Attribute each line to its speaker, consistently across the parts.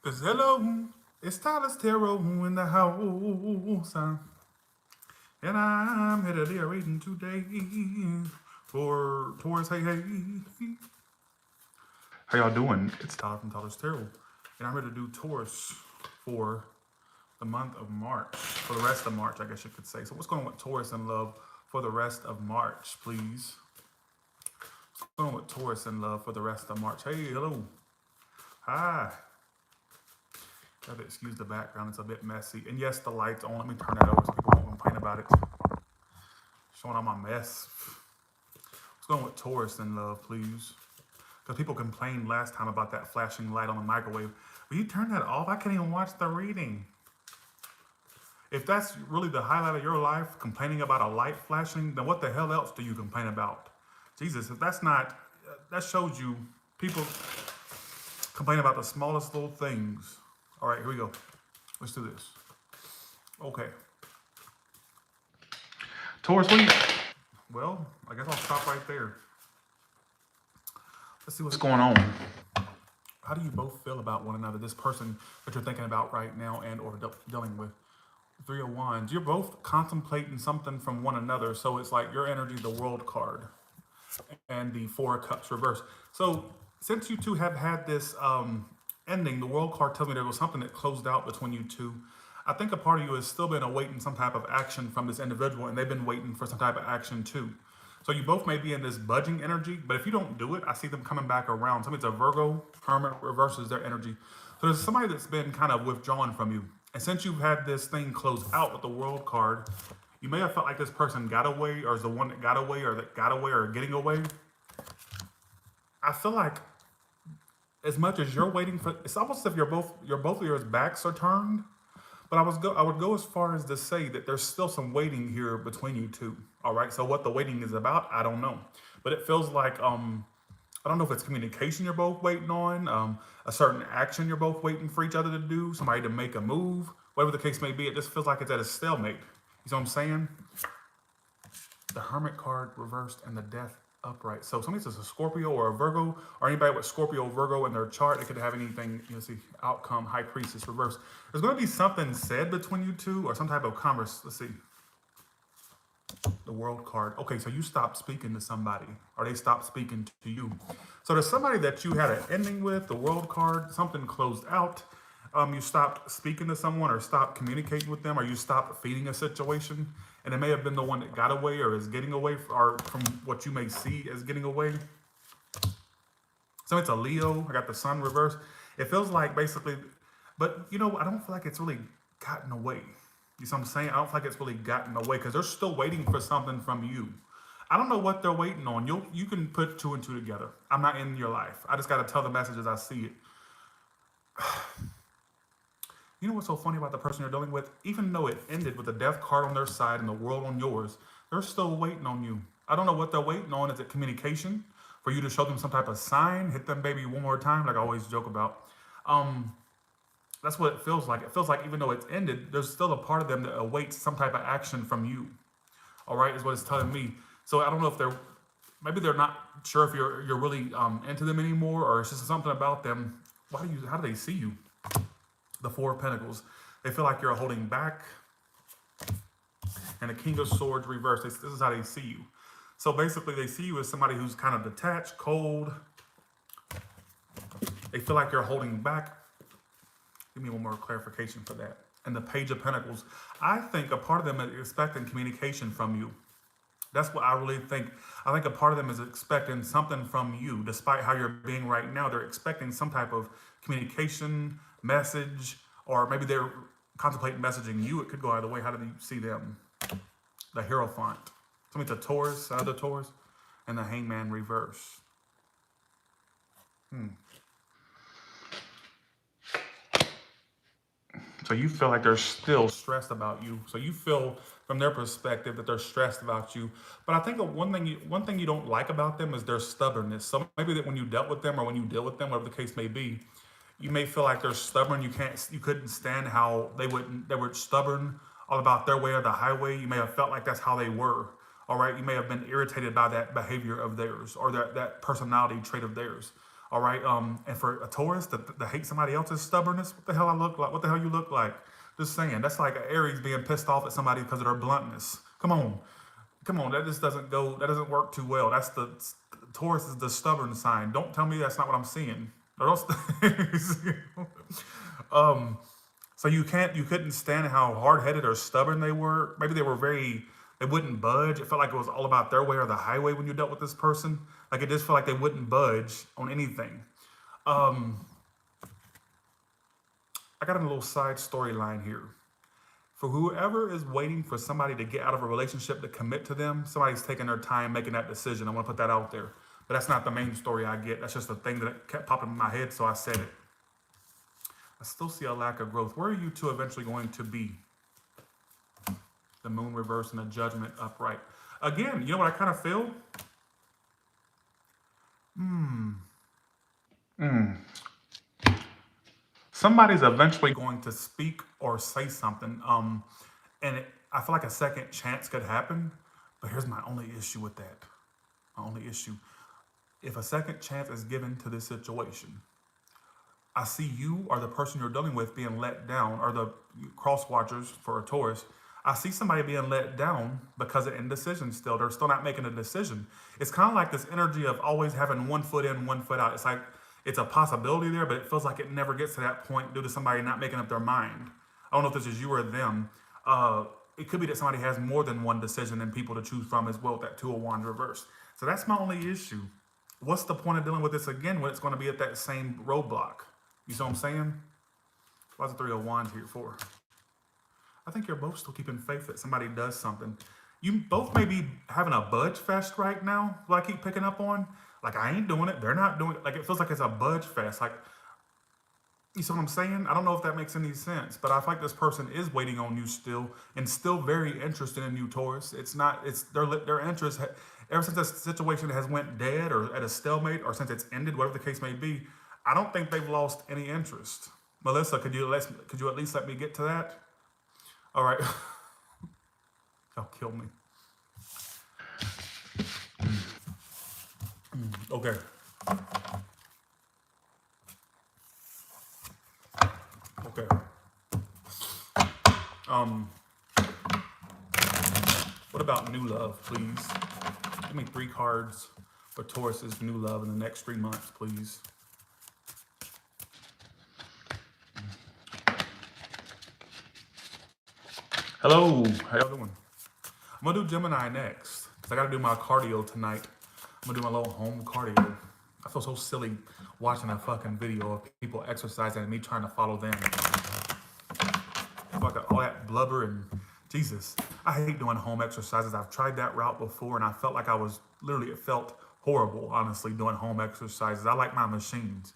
Speaker 1: Cause hello, it's Tyler's Tarot in the house. And I'm here to reading today for Taurus. Hey, hey. How y'all doing? It's Tyler from Tyler's Tarot. And I'm here to do Taurus for the month of March. For the rest of March, I guess you could say. So what's going on with Taurus in love for the rest of March, please? What's going on with Taurus in love for the rest of March? Hey, hello. Hi. You have to excuse the background, it's a bit messy. And yes, the light's on. Let me turn that over so people won't complain about it. Showing all my mess. What's going on with Taurus in love, please? Because people complained last time about that flashing light on the microwave. Will you turn that off? I can't even watch the reading. If that's really the highlight of your life, complaining about a light flashing, then what the hell else do you complain about? Jesus, if that's not, that shows you people complain about the smallest little things. All right, here we go. Let's do this. Okay. Taurus, what do you... Well, I guess I'll stop right there. Let's see what's going on. How do you both feel about one another? This person that you're thinking about right now and or dealing with. Three of Wands. You're both contemplating something from one another. So it's like your energy, the World card, and the Four of Cups reverse. So since you two have had this ending, the World card tells me there was something that closed out between you two. I think a part of you has still been awaiting some type of action from this individual, and they've been waiting for some type of action too. So you both may be in this budging energy, but if you don't do it, I see them coming back around. Somebody's a Virgo, Hermit reverses their energy. So there's somebody that's been kind of withdrawn from you. And since you've had this thing close out with the World card, you may have felt like this person got away, or is the one that got away, or that got away, or getting away. I feel like as much as you're waiting for, it's almost as if both of your backs are turned. But I would go as far as to say that there's still some waiting here between you two. All right. So what the waiting is about, I don't know. But it feels like I don't know if it's communication you're both waiting on, a certain action you're both waiting for each other to do, somebody to make a move, whatever the case may be. It just feels like it's at a stalemate. You know what I'm saying? The Hermit card reversed and the Death upright. So somebody says a Scorpio or a Virgo, or anybody with Scorpio, Virgo in their chart, it could have anything, see, outcome, High Priestess reverse. There's going to be something said between you two or some type of converse. Let's see. The World card. Okay, so you stopped speaking to somebody, or they stopped speaking to you. So there's somebody that you had an ending with, the World card, something closed out. You stopped speaking to someone, or stopped communicating with them, or you stopped feeding a situation, and it may have been the one that got away, or is getting away, or from what you may see as getting away. So it's a Leo. I got the Sun reverse. It feels like basically, but I don't feel like it's really gotten away. You see what I'm saying? I don't feel like it's really gotten away because they're still waiting for something from you. I don't know what they're waiting on. You can put two and two together. I'm not in your life. I just got to tell the message as I see it. You know what's so funny about the person you're dealing with? Even though it ended with the Death card on their side and the World on yours, they're still waiting on you. I don't know what they're waiting on. Is it communication? For you to show them some type of sign? Hit them baby one more time, like I always joke about. That's what it feels like. It feels like even though it's ended, there's still a part of them that awaits some type of action from you. All right, is what it's telling me. So I don't know if maybe they're not sure if you're really into them anymore, or it's just something about them. How do they see you? The Four of Pentacles. They feel like you're holding back. And the King of Swords reversed. This is how they see you. So basically, they see you as somebody who's kind of detached, cold. They feel like you're holding back. Give me one more clarification for that. And the Page of Pentacles. I think a part of them is expecting communication from you. That's what I really think. I think a part of them is expecting something from you. Despite how you're being right now, they're expecting some type of communication, message, or maybe they're contemplating messaging you. It could go either way. How do you see them? The Hierophant. Something to Taurus, other Taurus, and the Hangman reverse. So you feel like they're still stressed about you. So you feel from their perspective that they're stressed about you. But I think one thing you don't like about them is their stubbornness. So maybe that when you dealt with them or when you deal with them, whatever the case may be, you may feel like they're stubborn. You couldn't stand how they were stubborn all about their way or the highway. You may have felt like that's how they were. All right. You may have been irritated by that behavior of theirs or that personality trait of theirs. All right. And for a Taurus to hate somebody else's stubbornness, what the hell I look like? What the hell you look like? Just saying. That's like an Aries being pissed off at somebody because of their bluntness. Come on. Come on. That just doesn't go, that doesn't work too well. That's Taurus is the stubborn sign. Don't tell me that's not what I'm seeing. Or else, so you couldn't stand how hard-headed or stubborn they were. Maybe they wouldn't budge. It felt like it was all about their way or the highway when you dealt with this person. Like it just felt like they wouldn't budge on anything. I got a little side storyline here. For whoever is waiting for somebody to get out of a relationship to commit to them, somebody's taking their time making that decision. I want to put that out there. But that's not the main story I get. That's just a thing that kept popping in my head, so I said it. I still see a lack of growth. Where are you two eventually going to be? The moon reverse and the judgment upright. Again, you know what I kind of feel? Somebody's eventually going to speak or say something. I feel like a second chance could happen. But here's my only issue with that. My only issue. If a second chance is given to this situation, I see you or the person you're dealing with being let down, or the cross watchers for a Taurus. I see somebody being let down because of indecision still. They're still not making a decision. It's kind of like this energy of always having one foot in, one foot out. It's like it's a possibility there, but it feels like it never gets to that point due to somebody not making up their mind. I don't know if this is you or them. It could be that somebody has more than one decision and people to choose from as well, that Two of Wands reverse. So that's my only issue. What's the point of dealing with this again when it's going to be at that same roadblock? You see what I'm saying? What's the Three of Wands here for? I think you're both still keeping faith that somebody does something. You both may be having a budge fest right now, what I keep picking up on. Like, I ain't doing it. They're not doing it. Like, it feels like it's a budge fest. Like, you see what I'm saying? I don't know if that makes any sense, but I feel like this person is waiting on you still and still very interested in you, Taurus. It's not, it's their interest, ever since this situation has went dead or at a stalemate or since it's ended, whatever the case may be, I don't think they've lost any interest. Melissa, could you at least let me get to that? All right. Y'all kill me. Okay. Okay. What about new love, please? Give me 3 cards for Taurus's new love in the next 3 months, please. Hello, how y'all doing? I'm gonna do Gemini next, because I gotta do my cardio tonight. I'm gonna do my little home cardio. I feel so silly watching that fucking video of people exercising and me trying to follow them. Fuck all that blubber and Jesus. I hate doing home exercises. I've tried that route before and I felt like it felt horrible, honestly, doing home exercises. I like my machines.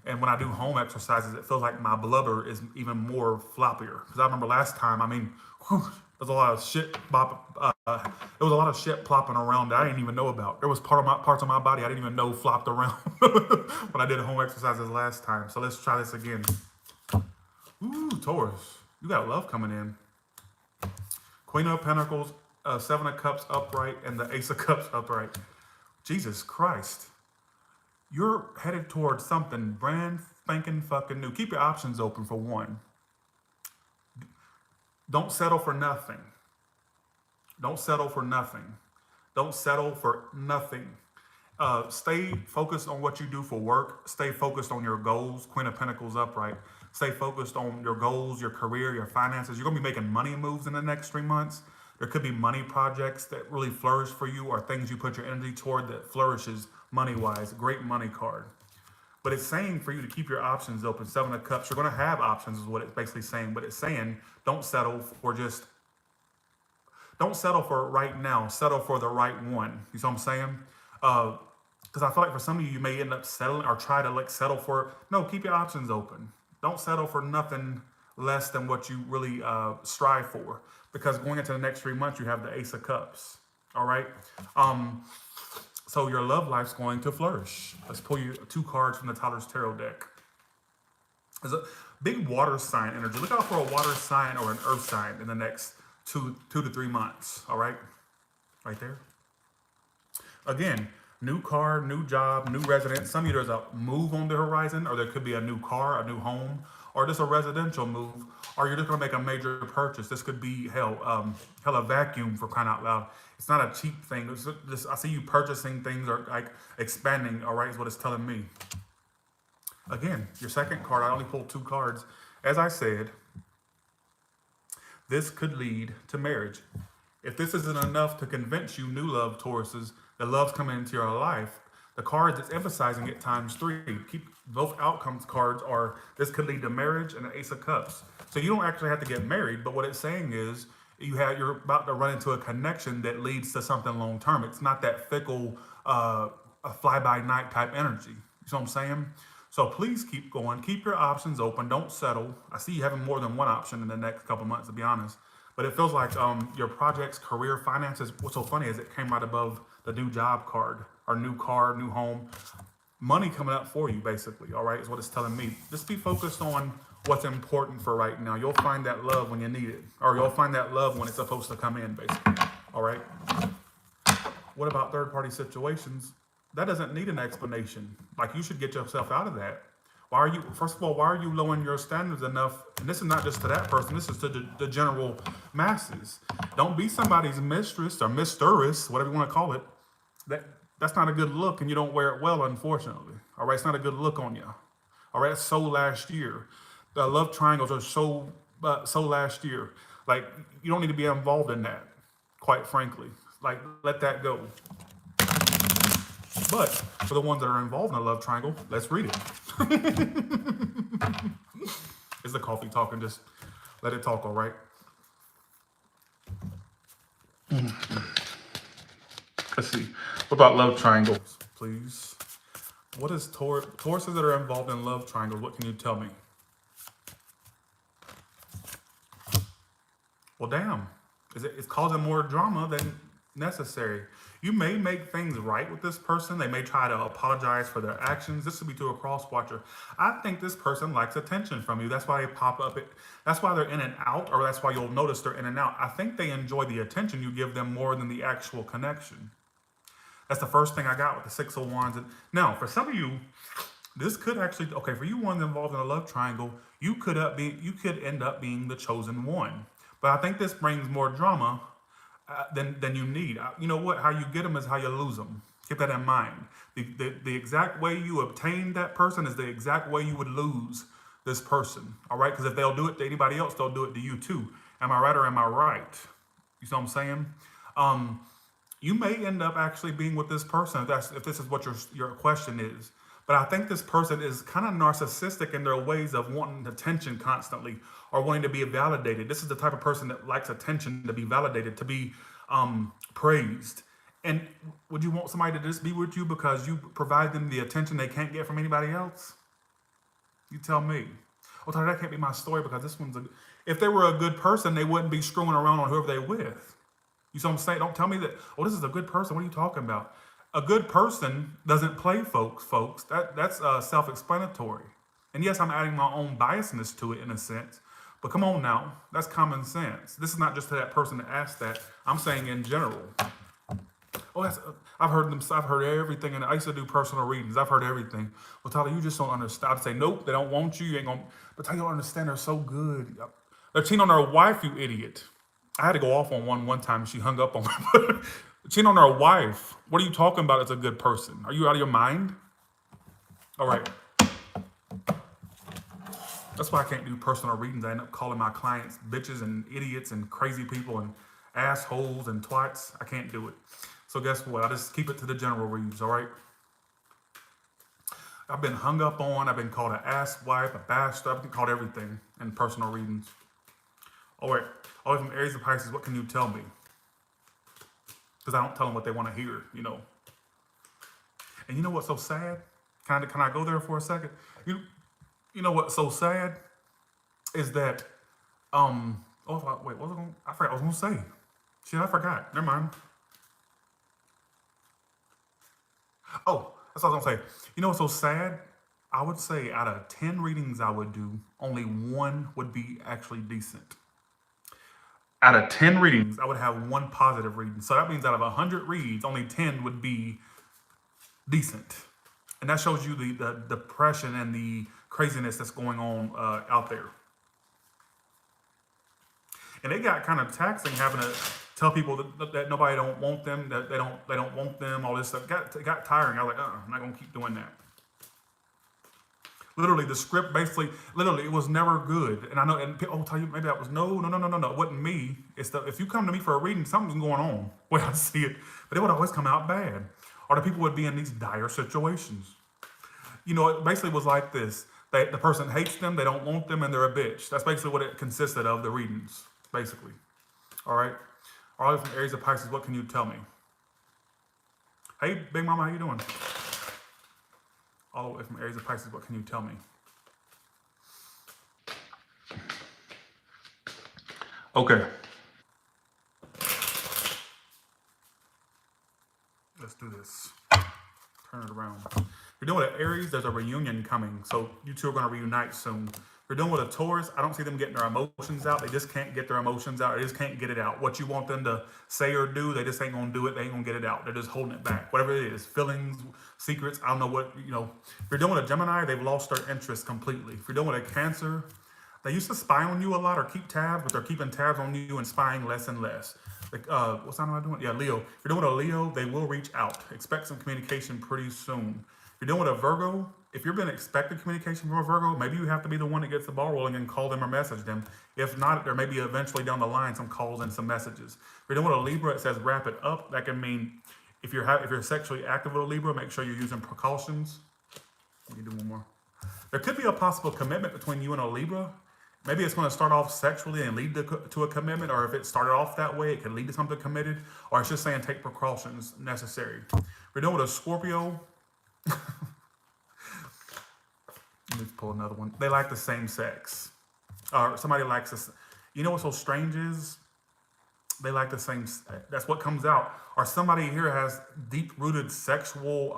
Speaker 1: And when I do home exercises, it feels like my blubber is even more floppier. Because I remember last time, there's a lot of shit. There was a lot of shit plopping around that I didn't even know about. There was parts of my body I didn't even know flopped around when I did home exercises last time. So let's try this again. Ooh, Taurus, you got love coming in. Queen of Pentacles, 7 of Cups upright, and the Ace of Cups upright. Jesus Christ. You're headed towards something brand spanking fucking new. Keep your options open for one. Don't settle for nothing. Don't settle for nothing. Don't settle for nothing. Stay focused on what you do for work. Stay focused on your goals. Queen of Pentacles upright. Stay focused on your goals, your career, your finances. You're going to be making money moves in the next 3 months. There could be money projects that really flourish for you, or things you put your energy toward that flourishes money-wise. Great money card. But it's saying for you to keep your options open. 7 of Cups. You're going to have options is what it's basically saying. But it's saying don't settle for right now. Settle for the right one. You see what I'm saying? Because I feel like for some of you, you may end up settling or try to settle for. No, keep your options open. Don't settle for nothing less than what you really strive for. Because going into the next 3 months, you have the Ace of Cups. All right. So your love life's going to flourish. Let's pull you 2 cards from the Taurus Tarot deck. There's a big water sign energy. Look out for a water sign or an earth sign in the next 2 to 3 months. All right. Right there. Again, New car, new job, new residence. Some of you there's a move on the horizon, or there could be a new car, a new home, or just a residential move, or you're just gonna make a major purchase. This could be hell a vacuum for crying out loud. It's not a cheap thing. It's just I see you purchasing things or like expanding. All right, is what it's telling me. Again, your second card. I only pulled two cards. As I said, this could lead to marriage. If this isn't enough to convince you, new love Tauruses, that love's coming into your life, the cards it's emphasizing it times three. Keep both outcomes cards are this could lead to marriage and an Ace of Cups. So you don't actually have to get married, but what it's saying is you're about to run into a connection that leads to something long term. It's not that fickle, a fly by night type energy. You know what I'm saying? So please keep going. Keep your options open. Don't settle. I see you having more than one option in the next couple months, to be honest. But it feels like your projects, career, finances. What's so funny is it came right above the new job card, or new car, new home, money coming up for you, basically. All right, is what it's telling me. Just be focused on what's important for right now. You'll find that love when you need it, or you'll find that love when it's supposed to come in, basically. All right. What about third-party situations? That doesn't need an explanation. Like, you should get yourself out of that. Why are you, first of all, why are you lowering your standards enough? And this is not just to that person, this is to the general masses. Don't be somebody's mistress or mistress, whatever you want to call it. That's not a good look, and you don't wear it well, unfortunately. All right, it's not a good look on you. All right, that's so last year. The love triangles are so last year. Like, you don't need to be involved in that, quite frankly. Like, let that go. But for the ones that are involved in a love triangle, let's read it. It's the coffee talking. Just let it talk, all right? Let's see. What about love triangles, please? What is Tauruses that are involved in love triangles? What can you tell me? Well, damn. It's causing more drama than necessary. You may make things right with this person. They may try to apologize for their actions. This would be to a cross watcher. I think this person likes attention from you. That's why they pop up. That's why they're in and out, or that's why you'll notice they're in and out. I think they enjoy the attention you give them more than the actual connection. That's the first thing I got with the Six of Wands. And now, for some of you, this could actually, okay, for you ones involved in a love triangle, you could end up being the chosen one. But I think this brings more drama than you need. You know what? How you get them is how you lose them. Keep that in mind. The exact way you obtain that person is the exact way you would lose this person. All right? Because if they'll do it to anybody else, they'll do it to you too. Am I right or am I right? You see what I'm saying? You may end up actually being with this person if this is what your question is. But I think this person is kind of narcissistic in their ways of wanting attention constantly or wanting to be validated. This is the type of person that likes attention, to be validated, to be praised. And would you want somebody to just be with you because you provide them the attention they can't get from anybody else? You tell me. Well, Tyler, that can't be my story because this one's if they were a good person, they wouldn't be screwing around on whoever they're with. You see what I'm saying? Don't tell me that, oh, this is a good person. What are you talking about? A good person doesn't play folks. That's self-explanatory. And yes, I'm adding my own biasness to it in a sense. But come on now, that's common sense. This is not just to that person that asked that. I'm saying in general. Oh, I've heard everything, and I used to do personal readings. I've heard everything. Well, Tyler, you just don't understand. I'd say, nope, they don't want you. You ain't gonna. But Tyler, you don't understand. They're so good. They're cheating on their wife, you idiot. I had to go off on one time. She hung up on me. Cheating on her wife. What are you talking about as a good person? Are you out of your mind? All right. That's why I can't do personal readings. I end up calling my clients bitches and idiots and crazy people and assholes and twats. I can't do it. So guess what? I just keep it to the general reads, all right? I've been hung up on. I've been called an ass wife, a bastard. I've been called everything in personal readings. All right. All from Aries and Pisces, what can you tell me? Because I don't tell them what they want to hear, you know. And you know what's so sad? Can I go there for a second? You know what's so sad is that wait, what was I forgot what I was gonna say. Shit, I forgot. Never mind. Oh, that's what I was gonna say. You know what's so sad? I would say out of 10 readings I would do, only one would be actually decent. Out of 10 readings, I would have one positive reading. So that means out of 100 reads, only 10 would be decent. And that shows you the depression and the craziness that's going on out there. And it got kind of taxing having to tell people that nobody don't want them, that they don't want them, all this stuff. It got tiring. I was like, I'm not gonna keep doing that. Literally, the script basically, literally, it was never good. And I know, and people will tell you maybe that was no, it wasn't me. It's if you come to me for a reading, something's going on. Well, I see it, but it would always come out bad, or the people would be in these dire situations. You know, it basically was like this: the person hates them, they don't want them, and they're a bitch. That's basically what it consisted of. The readings, basically. All right. All from Aries of Pisces, what can you tell me? Hey, Big Mama, how you doing? All the way from Aries of Pisces, what can you tell me? Okay. Let's do this. Turn it around. You're doing with an Aries, there's a reunion coming. So you two are going to reunite soon. You're doing with a Taurus, I don't see them getting their emotions out. They just can't get their emotions out. They just can't get it out. What you want them to say or do, they just ain't going to do it. They ain't going to get it out. They're just holding it back. Whatever it is, feelings, secrets, I don't know what, you know. If you're doing with a Gemini, they've lost their interest completely. If you're doing with a Cancer, they used to spy on you a lot or keep tabs, but they're keeping tabs on you and spying less and less. Like, what sign am I doing? Yeah, Leo. If you're doing with a Leo, they will reach out. Expect some communication pretty soon. If you're doing with a Virgo, if you've been expecting communication from a Virgo, maybe you have to be the one that gets the ball rolling and call them or message them. If not, there may be eventually down the line some calls and some messages. If you're doing with a Libra, it says wrap it up. That can mean if you're sexually active with a Libra, make sure you're using precautions. Let me do one more. There could be a possible commitment between you and a Libra. Maybe it's going to start off sexually and lead to a commitment, or if it started off that way, it can lead to something committed, or it's just saying take precautions necessary. If you're doing with a Scorpio, let's pull another one. They like the same sex. Or somebody likes this. You know what's so strange is they like the same. That's what comes out. Or somebody here has deep-rooted sexual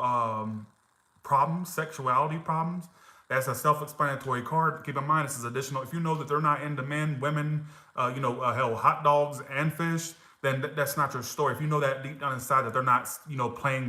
Speaker 1: problems, sexuality problems. That's a self-explanatory card. Keep in mind, this is additional. If you know that they're not into men, women, hell, hot dogs and fish, then that's not your story. If you know that deep down inside that they're not, playing